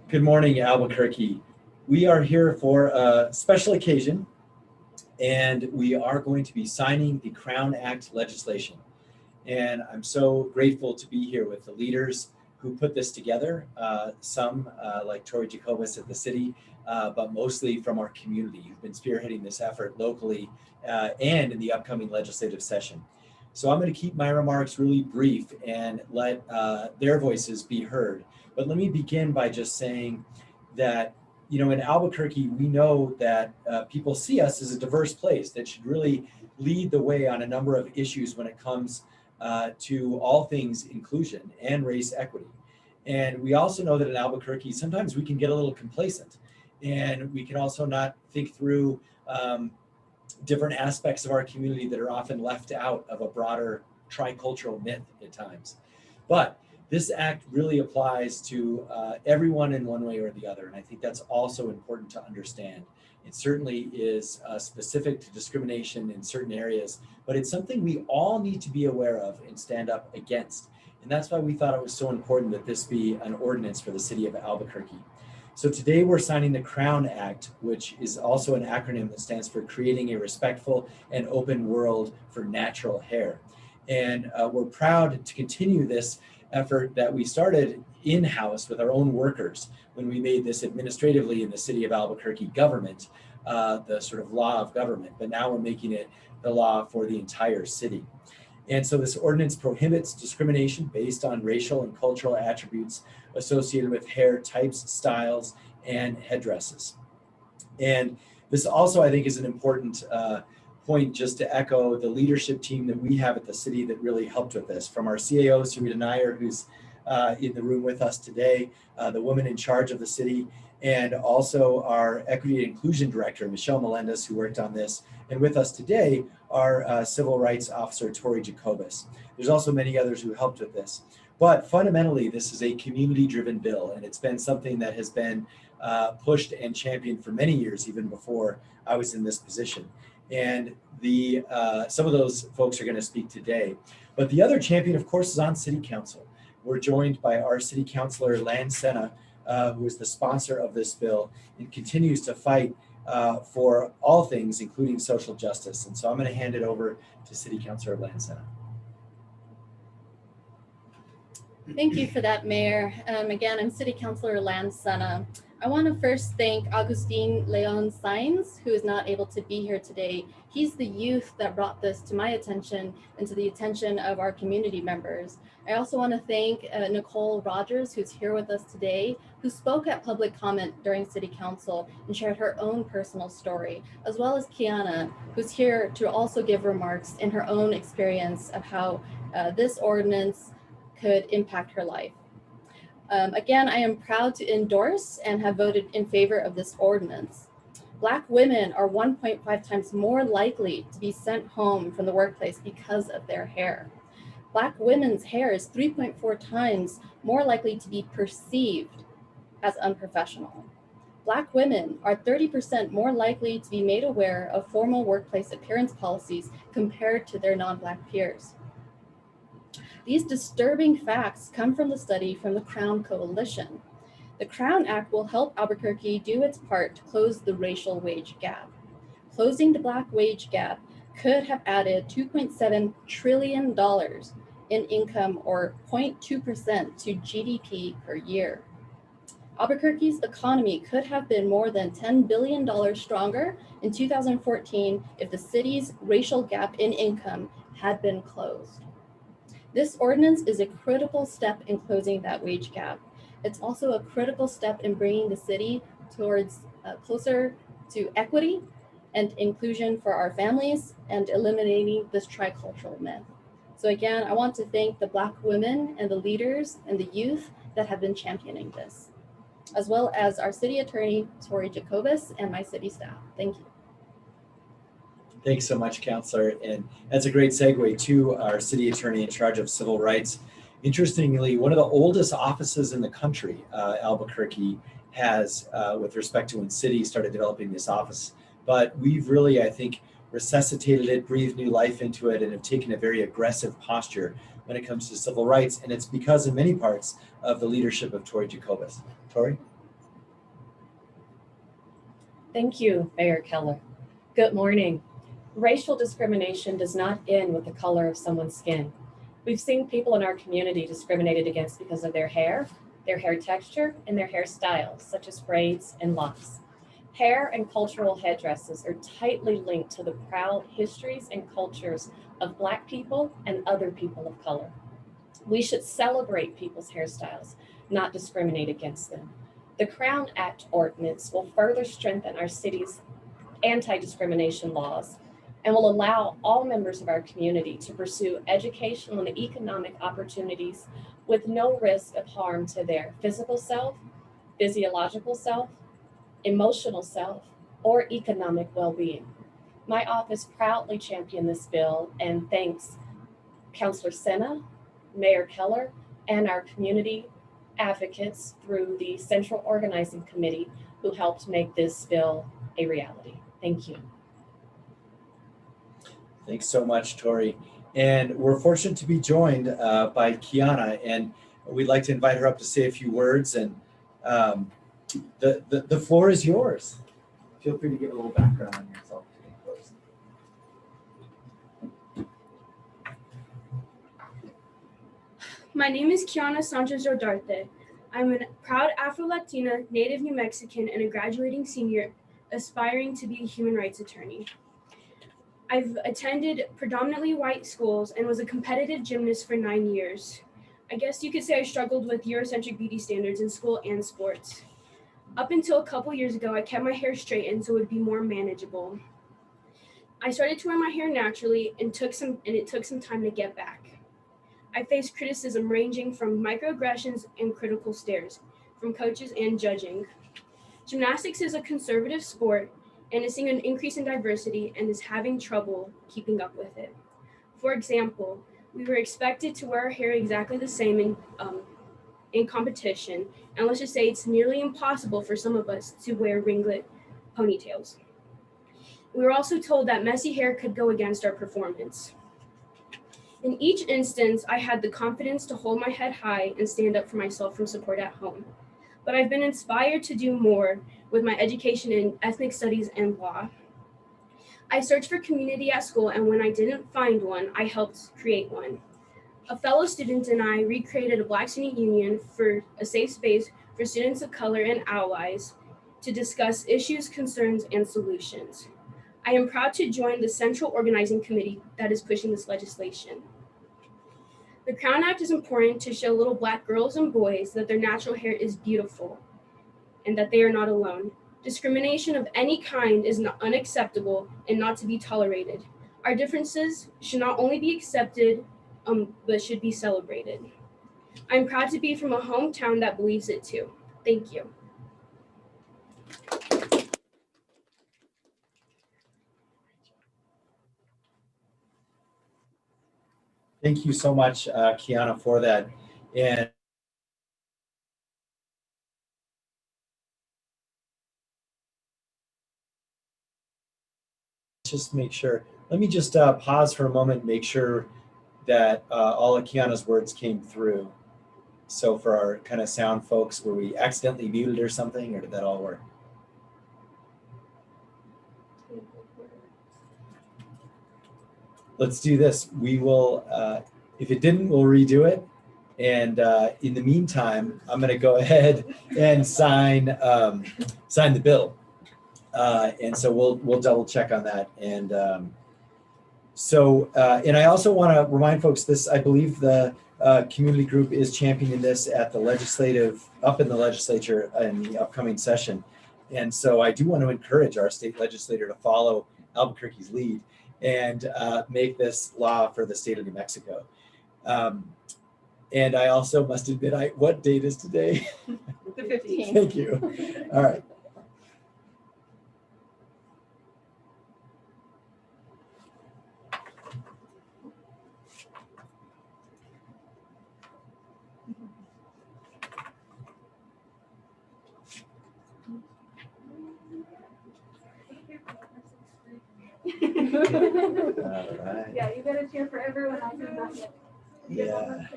Good morning, Albuquerque. We are here for a special occasion, and we are going to be signing the Crown Act legislation. And I'm so grateful to be here with the leaders who put this together, some like Torri Jacobus at the city, but mostly from our community who've been spearheading this effort locally and in the upcoming legislative session. So I'm going to keep my remarks really brief and let their voices be heard. But let me begin by just saying that, in Albuquerque, we know that people see us as a diverse place that should really lead the way on a number of issues when it comes to all things inclusion and race equity. And we also know that in Albuquerque, sometimes we can get a little complacent, and we can also not think through different aspects of our community that are often left out of a broader tricultural myth at times. But this act really applies to everyone in one way or the other, and I think that's also important to understand. It certainly is specific to discrimination in certain areas, but it's something we all need to be aware of and stand up against. And that's why we thought it was so important that this be an ordinance for the city of Albuquerque. So today we're signing the Crown Act, which is also an acronym that stands for Creating a Respectful and Open World for Natural Hair. And we're proud to continue this effort that we started in-house with our own workers when we made this administratively in the city of Albuquerque government, the sort of law of government, but now we're making it the law for the entire city. And so this ordinance prohibits discrimination based on racial and cultural attributes associated with hair types, styles, and headdresses. And this also, I think, is an important point just to echo the leadership team that we have at the city that really helped with this, from our CAO, Sarita Nair, who's in the room with us today, the woman in charge of the city, and also our Equity and Inclusion Director, Michelle Melendez, who worked on this. And with us today, our Civil Rights Officer, Torri Jacobus. There's also many others who helped with this. But fundamentally, this is a community-driven bill, and it's been something that has been pushed and championed for many years, even before I was in this position. And some of those folks are going to speak today. But the other champion, of course, is on City Council. We're joined by our City Councilor Lan Sena, who is the sponsor of this bill and continues to fight for all things, including social justice. And so I'm going to hand it over to City Councilor Lan Sena. Thank you for that, Mayor. Again, I'm City Councilor Lan Sena. I want to first thank Agustin Leon Sainz, who is not able to be here today. He's the youth that brought this to my attention and to the attention of our community members. I also want to thank Nicole Rogers, who's here with us today, who spoke at public comment during City Council and shared her own personal story, as well as Kiana, who's here to also give remarks in her own experience of how this ordinance could impact her life. Again, I am proud to endorse and have voted in favor of this ordinance. Black women are 1.5 times more likely to be sent home from the workplace because of their hair. Black women's hair is 3.4 times more likely to be perceived as unprofessional. Black women are 30% more likely to be made aware of formal workplace appearance policies compared to their non-Black peers. These disturbing facts come from the study from the Crown Coalition. The Crown Act will help Albuquerque do its part to close the racial wage gap. Closing the Black wage gap could have added $2.7 trillion in income, or 0.2% to GDP per year. Albuquerque's economy could have been more than $10 billion stronger in 2014 if the city's racial gap in income had been closed. This ordinance is a critical step in closing that wage gap. It's also a critical step in bringing the city towards closer to equity and inclusion for our families and eliminating this tricultural myth. So again, I want to thank the Black women and the leaders and the youth that have been championing this, as well as our city attorney, Torri Jacobus, and my city staff. Thank you. Thanks so much, Councilor. And that's a great segue to our city attorney in charge of civil rights. Interestingly, one of the oldest offices in the country, Albuquerque has, with respect to when city started developing this office. But we've really, I think, resuscitated it, breathed new life into it, and have taken a very aggressive posture when it comes to civil rights. And it's because, in many parts, of the leadership of Torri Jacobus. Torri? Thank you, Mayor Keller. Good morning. Racial discrimination does not end with the color of someone's skin. We've seen people in our community discriminated against because of their hair texture, and their hairstyles, such as braids and locks. Hair and cultural headdresses are tightly linked to the proud histories and cultures of Black people and other people of color. We should celebrate people's hairstyles, not discriminate against them. The Crown Act ordinance will further strengthen our city's anti-discrimination laws and will allow all members of our community to pursue educational and economic opportunities with no risk of harm to their physical self, physiological self, emotional self, or economic well-being. My office proudly championed this bill and thanks Councilor Sena, Mayor Keller, and our community advocates through the Central Organizing Committee who helped make this bill a reality. Thank you. Thanks so much, Torri. And we're fortunate to be joined by Kiana, and we'd like to invite her up to say a few words, and the floor is yours. Feel free to give a little background on yourself. My name is Kiana Sanchez Rodarte. I'm a proud Afro-Latina, native New Mexican, and a graduating senior aspiring to be a human rights attorney. I've attended predominantly white schools and was a competitive gymnast for 9 years. I guess you could say I struggled with Eurocentric beauty standards in school and sports. Up until a couple years ago, I kept my hair straightened so it would be more manageable. I started to wear my hair naturally and it took some time to get back. I faced criticism ranging from microaggressions and critical stares from coaches and judging. Gymnastics is a conservative sport and is seeing an increase in diversity and is having trouble keeping up with it. For example, we were expected to wear our hair exactly the same in competition, and let's just say it's nearly impossible for some of us to wear ringlet ponytails. We were also told that messy hair could go against our performance. In each instance, I had the confidence to hold my head high and stand up for myself from support at home. But I've been inspired to do more with my education in ethnic studies and law. I searched for community at school, and when I didn't find one, I helped create one. A fellow student and I recreated a Black Student Union for a safe space for students of color and allies to discuss issues, concerns, and solutions. I am proud to join the Central Organizing Committee that is pushing this legislation. The Crown Act is important to show little Black girls and boys that their natural hair is beautiful and that they are not alone. Discrimination of any kind is not unacceptable and not to be tolerated. Our differences should not only be accepted, but should be celebrated. I'm proud to be from a hometown that believes it too. Thank you. Thank you so much, Kiana, for that. And just make sure, let me just pause for a moment, make sure that all of Kiana's words came through. So for our kind of sound folks, were we accidentally muted or something, or did that all work? Let's do this. We will, if it didn't, we'll redo it. And in the meantime, I'm going to go ahead and sign the bill. And so we'll double check on that. And and I also want to remind folks this, I believe the community group is championing this at the up in the legislature in the upcoming session. And so I do want to encourage our state legislator to follow Albuquerque's lead and make this law for the state of New Mexico. And I also must admit, what date is today? The 15th. Thank you. All right. All right. Yeah, you gotta cheer for everyone. I do nothing. Yeah.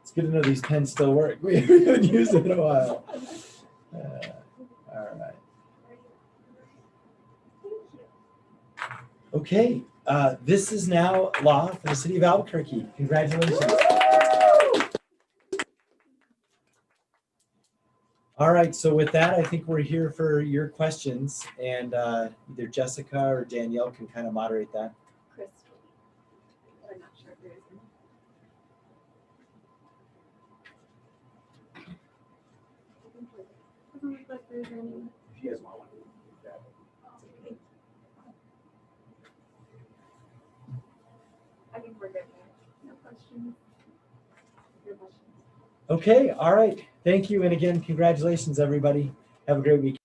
It's good to know these pens still work. We haven't used them in a while. Okay, this is now law for the city of Albuquerque. Congratulations. All right, so with that, I think we're here for your questions, and either Jessica or Danielle can kind of moderate that. Crystal. I'm not sure if there is any. Doesn't look like there's any. If you guys want one. Okay. I think we're good there. No questions. No questions. Okay, all right. Thank you, and again, congratulations, everybody. Have a great weekend.